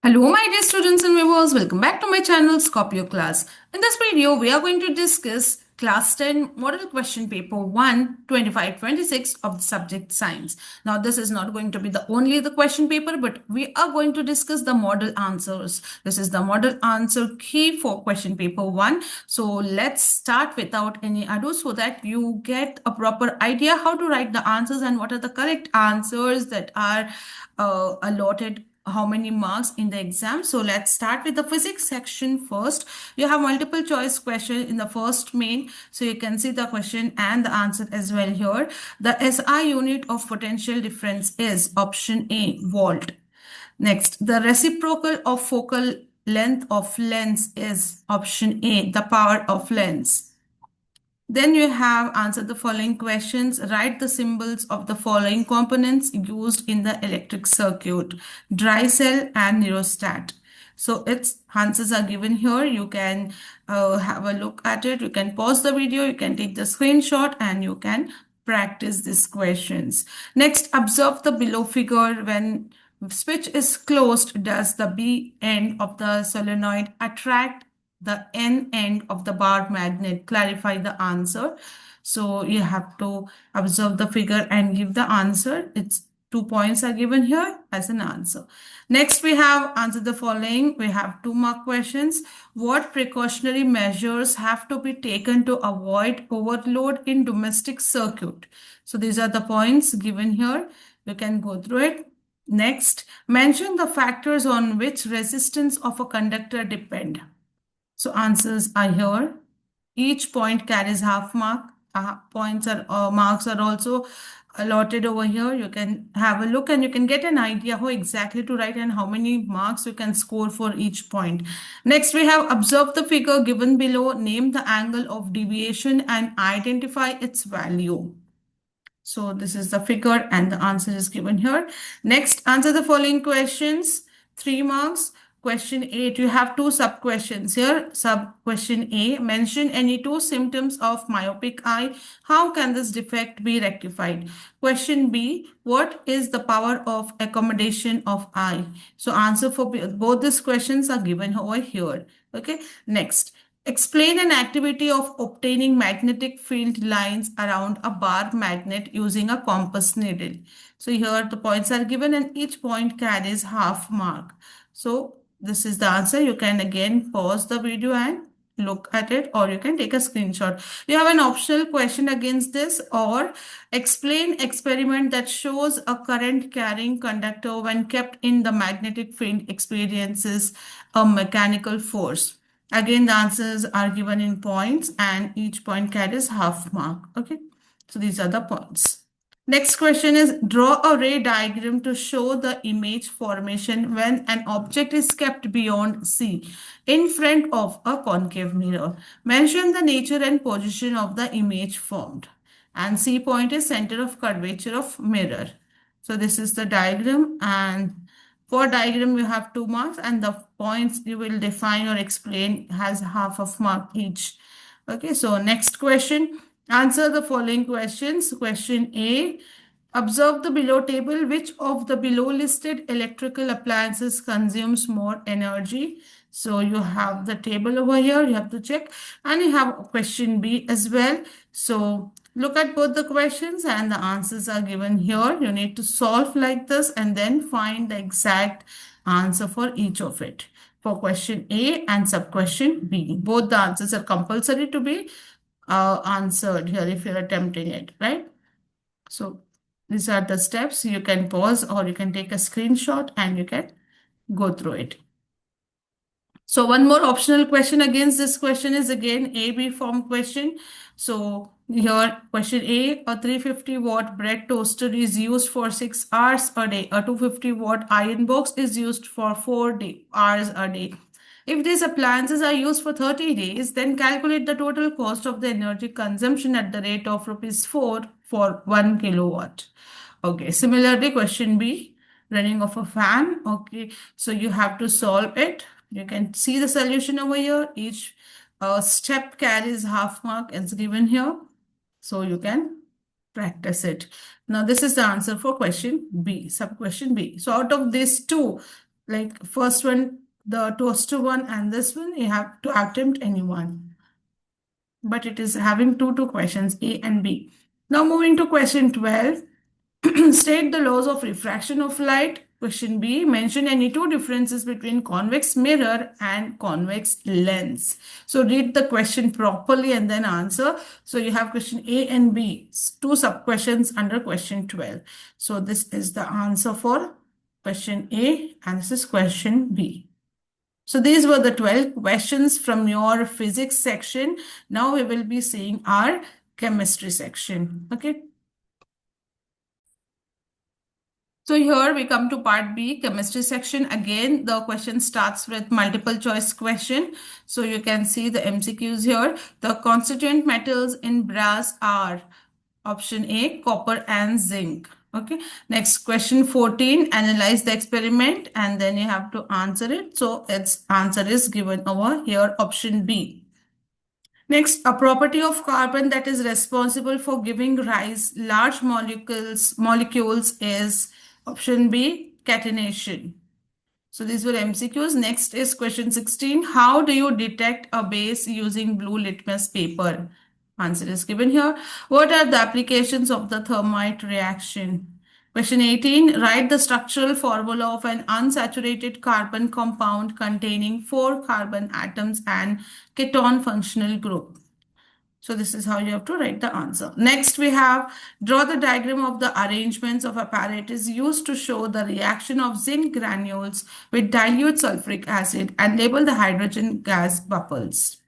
Hello my dear students and viewers, welcome back to my channel Scorpio class. In this video, we are going to discuss class 10 model question paper 1 25-26 of the subject science. Now this is not going to be only the question paper, but we are going to discuss the model answers. This is the model answer key for question paper 1. So let's start without any ado so that you get a proper idea how to write the answers and what are the correct answers that are allotted how many marks in the exam. So let's start with the physics section first. You have multiple choice question in the first main, so you can see the question and the answer as well here. The SI unit of potential difference is option A, volt. Next, the reciprocal of focal length of lens is option A, the power of lens. Then you have answered the following questions. Write the symbols of the following components used in the electric circuit: dry cell and rheostat. So its answers are given here. You can have a look at it. You can pause the video. You can take the screenshot and you can practice these questions. Next, observe the below figure. When switch is closed, does the B end of the solenoid attract the N end of the bar magnet? Clarify the answer. So you have to observe the figure and give the answer. It's 2 points are given here as an answer. Next, we have answered the following. We have 2 mark questions. What precautionary measures have to be taken to avoid overload in domestic circuit? So these are the points given here. You can go through it. Next, mention the factors on which resistance of a conductor depend. So answers are here. Each point carries half mark. Points are marks are also allotted over here. You can have a look and you can get an idea how exactly to write and how many marks you can score for each point. Next, we have observed the figure given below. Name the angle of deviation and identify its value. So this is the figure and the answer is given here. Next, answer the following questions. 3 marks. Question 8, you have 2 sub-questions here. Sub-question A, mention any 2 symptoms of myopic eye. How can this defect be rectified? Question B, what is the power of accommodation of eye? So answer for both these questions are given over here. Okay, next. Explain an activity of obtaining magnetic field lines around a bar magnet using a compass needle. So here the points are given and each point carries half mark. So this is the answer. You can again pause the video and look at it, or you can take a screenshot. You have an optional question against this, or explain experiment that shows a current carrying conductor when kept in the magnetic field experiences a mechanical force. Again, the answers are given in points and each point carries half mark. Okay, so these are the points. Next question is, draw a ray diagram to show the image formation when an object is kept beyond C in front of a concave mirror. Mention the nature and position of the image formed. And C point is center of curvature of mirror. So this is the diagram, and for diagram you have 2 marks and the points you will define or explain has half of mark each. Okay, so next question. Answer the following questions. Question A, observe the below table. Which of the below listed electrical appliances consumes more energy? So you have the table over here, you have to check, and you have question B as well. So look at both the questions and the answers are given here. You need to solve like this and then find the exact answer for each of it. For question A and sub question B, both the answers are compulsory to be answered here if you're attempting it, right? So these are the steps. You can pause or you can take a screenshot and you can go through it. So one more optional question against this question is again A-B form question. So here question A, a 350 watt bread toaster is used for 6 hours a day. A 250 watt iron box is used for 4 hours a day. If these appliances are used for 30 days, then calculate the total cost of the energy consumption at the rate of ₹4 for 1 kilowatt. Okay, similarly, question B, running of a fan. Okay, so you have to solve it. You can see the solution over here. Each step carries half mark as given here. So you can practice it. Now, this is the answer for question B, sub question B. So out of these 2, like first one, the toaster one, and this one, you have to attempt any one. But it is having two questions, A and B. Now moving to question 12. State the laws of refraction of light. Question B, mention any two differences between convex mirror and convex lens. So read the question properly and then answer. So you have question A and B, two sub questions under question 12. So this is the answer for question A and this is question B. So these were the 12 questions from your physics section. Now we will be seeing our chemistry section. Okay. So here we come to part B, chemistry section. Again, the question starts with multiple choice question. So you can see the MCQs here. The constituent metals in brass are option A, copper and zinc. Okay. Next question 14, analyze the experiment and then you have to answer it. So its answer is given over here, option B. Next, a property of carbon that is responsible for giving rise large molecules is option B, catenation. So these were MCQs. Next is question 16. How do you detect a base using blue litmus paper? Answer is given here. What are the applications of the thermite reaction? Question 18. Write the structural formula of an unsaturated carbon compound containing 4 carbon atoms and ketone functional group. So this is how you have to write the answer. Next we have draw the diagram of the arrangements of apparatus used to show the reaction of zinc granules with dilute sulfuric acid and label the hydrogen gas bubbles.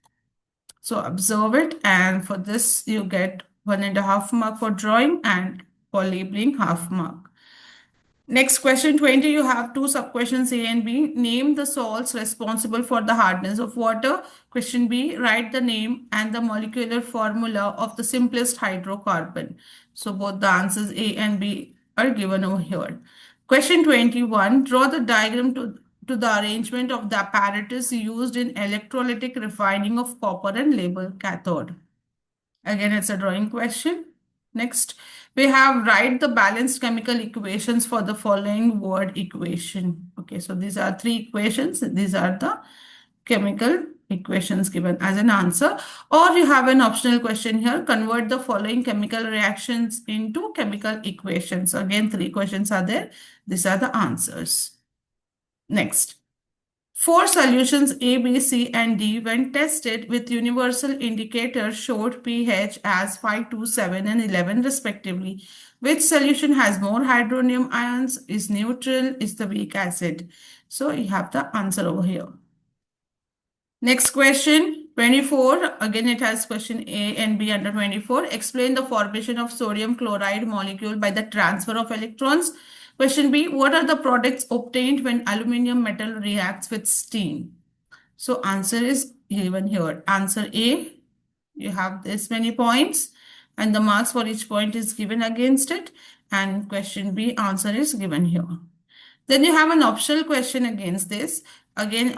So observe it and for this you get 1.5 mark for drawing and for labeling half mark. Next question 20, you have two sub-questions A and B. Name the salts responsible for the hardness of water. Question B, write the name and the molecular formula of the simplest hydrocarbon. So both the answers A and B are given over here. Question 21, draw the diagram to the arrangement of the apparatus used in electrolytic refining of copper and label cathode. Again, it's a drawing question. Next, we have write the balanced chemical equations for the following word equation. Okay, so these are three equations. These are the chemical equations given as an answer. Or you have an optional question here. Convert the following chemical reactions into chemical equations. Again, three questions are there. These are the answers. Next. 4 solutions A, B, C, and D, when tested with universal indicators, showed pH as 5, 2, 7, and 11 respectively. Which solution has more hydronium ions, is neutral, is the weak acid? So you have the answer over here. Next question, 24. Again, it has question A and B under 24. Explain the formation of sodium chloride molecule by the transfer of electrons. Question B, what are the products obtained when aluminum metal reacts with steam? So answer is given here. Answer A, you have this many points and the marks for each point is given against it. And question B, answer is given here. Then you have an optional question against this. Again,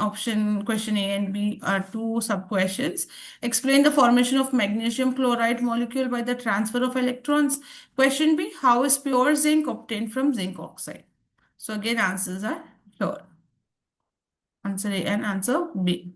question A and B are two sub-questions. Explain the formation of magnesium chloride molecule by the transfer of electrons. Question B, how is pure zinc obtained from zinc oxide? So again, answers are here. Answer A and answer B.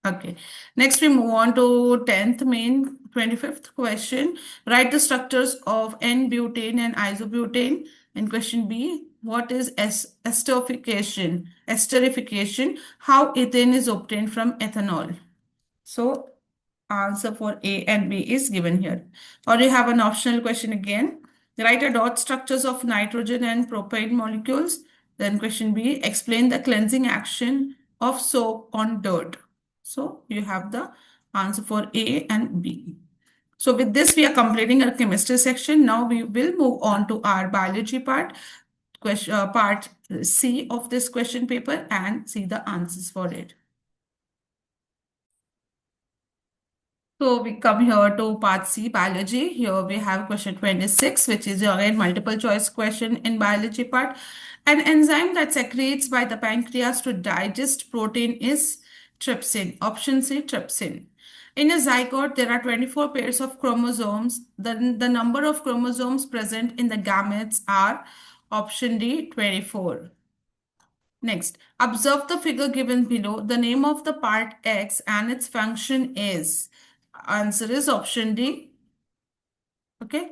Okay. Next, we move on to 10th main 25th question. Write the structures of N-butane and isobutane. And question B, what is esterification? Esterification, how ethane is obtained from ethanol. So answer for A and B is given here. Or you have an optional question again. Write a dot structures of nitrogen and propane molecules. Then question B, explain the cleansing action of soap on dirt. So you have the answer for A and B. So with this, we are completing our chemistry section. Now we will move on to our biology part, part C of this question paper and see the answers for it. So we come here to part C, biology. Here we have question 26, which is again multiple choice question in biology part. An enzyme that secretes by the pancreas to digest protein is trypsin. Option C, trypsin. In a zygote, there are 24 pairs of chromosomes. The number of chromosomes present in the gametes are option D, 24. Next, observe the figure given below. The name of the part X and its function is. Answer is option D. Okay.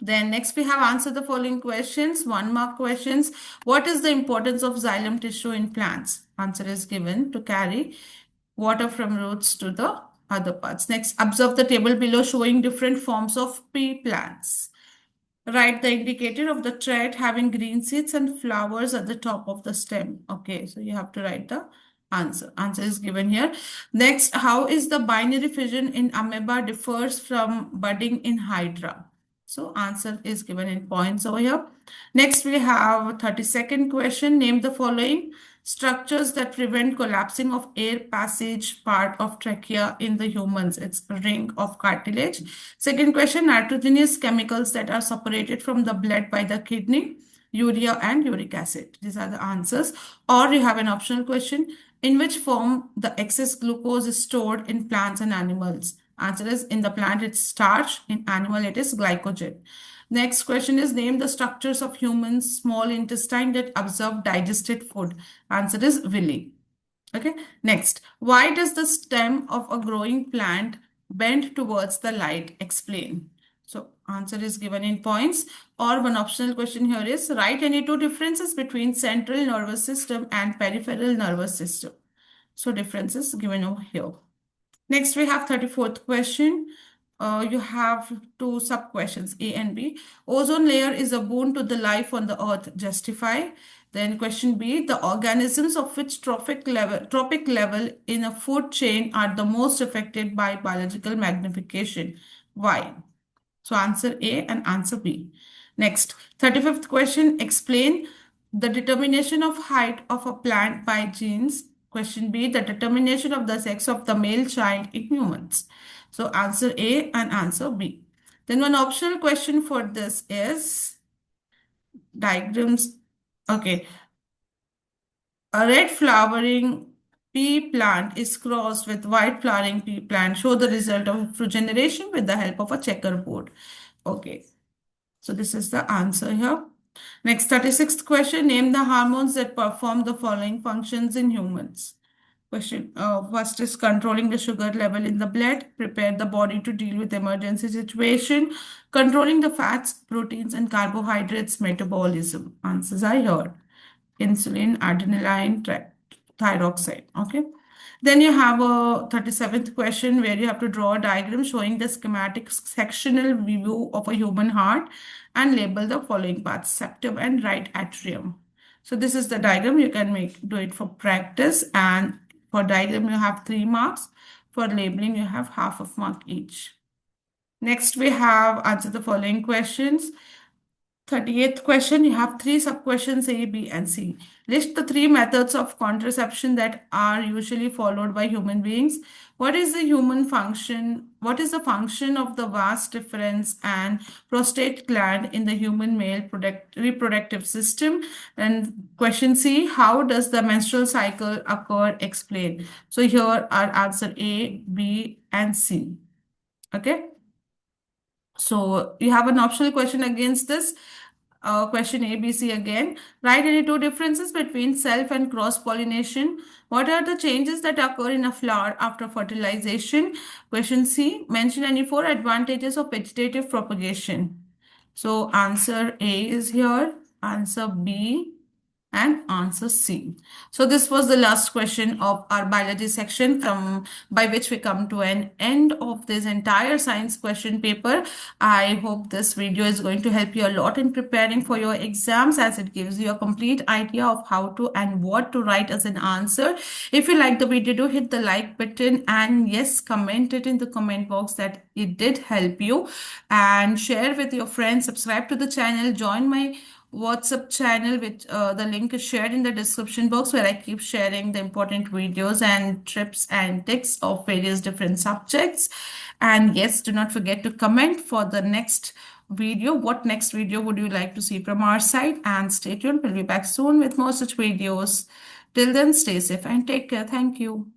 Then next we have answered the following questions, 1 mark questions. What is the importance of xylem tissue in plants? Answer is given to carry water from roots to the other parts. Next, observe the table below showing different forms of pea plants. Write the indicator of the thread having green seeds and flowers at the top of the stem. Okay, so you have to write the answer. Answer is given here. Next, how is the binary fission in amoeba differs from budding in hydra? So answer is given in points over here. Next, we have 32nd question. Name the following structures that prevent collapsing of air passage part of trachea in the humans. It's a ring of cartilage. Second question, nitrogenous chemicals that are separated from the blood by the kidney, urea and uric acid. These are the answers. Or you have an optional question, in which form the excess glucose is stored in plants and animals? Answer is, in the plant it's starch, in animal it is glycogen. Next question is, name the structures of humans small intestine that absorb digested food. Answer is villi. Okay. Next, why does the stem of a growing plant bend towards the light? Explain. So answer is given in points. Or one optional question here is, write any two differences between central nervous system and peripheral nervous system. So differences given over here. Next, we have 34th question. You have two sub questions, A and B. Ozone layer is a boon to the life on the earth. Justify. Then question B, the organisms of which trophic level in a food chain are the most affected by biological magnification? Why? So answer A and answer B. Next, 35th question, explain the determination of height of a plant by genes. Question B, the determination of the sex of the male child in humans. So answer A and answer B. Then one optional question for this is diagrams. Okay. A red flowering pea plant is crossed with white flowering pea plant. Show the result of fruit generation with the help of a checkerboard. Okay. So this is the answer here. Next, 36th question. Name the hormones that perform the following functions in humans. Question first is controlling the sugar level in the blood, prepare the body to deal with emergency situation, controlling the fats, proteins, and carbohydrates metabolism. Answers are here. Insulin, adrenaline, thyroxine. Okay. Then you have a 37th question where you have to draw a diagram showing the schematic sectional view of a human heart and label the following parts, septum and right atrium. So this is the diagram. You can do it for practice, and for diagram you have 3 marks. For labeling you have half of mark each. Next we have answer the following questions. 38th question, you have 3 sub-questions A, B, and C. List the 3 methods of contraception that are usually followed by human beings. What is the human function? What is the function of the vas deferens and prostate gland in the human male reproductive system? And question C, how does the menstrual cycle occur? Explain. So here are answer A, B, and C. Okay. So you have an optional question against this. Question A, B, C again. Write any 2 differences between self and cross-pollination. What are the changes that occur in a flower after fertilization? Question C, mention any 4 advantages of vegetative propagation. So answer A is here, answer B, and answer C. So this was the last question of our biology section, by which we come to an end of this entire science question paper. I hope this video is going to help you a lot in preparing for your exams, as it gives you a complete idea of how to and what to write as an answer. If you like the video, do hit the like button, and yes, comment it in the comment box that it did help you, and share with your friends. Subscribe to the channel, join my WhatsApp channel, which the link is shared in the description box, where I keep sharing the important videos and tips and tricks of various different subjects. And yes, do not forget to comment for the next video. What next video would you like to see from our side? And stay tuned. We'll be back soon with more such videos. Till then, stay safe and take care. Thank you.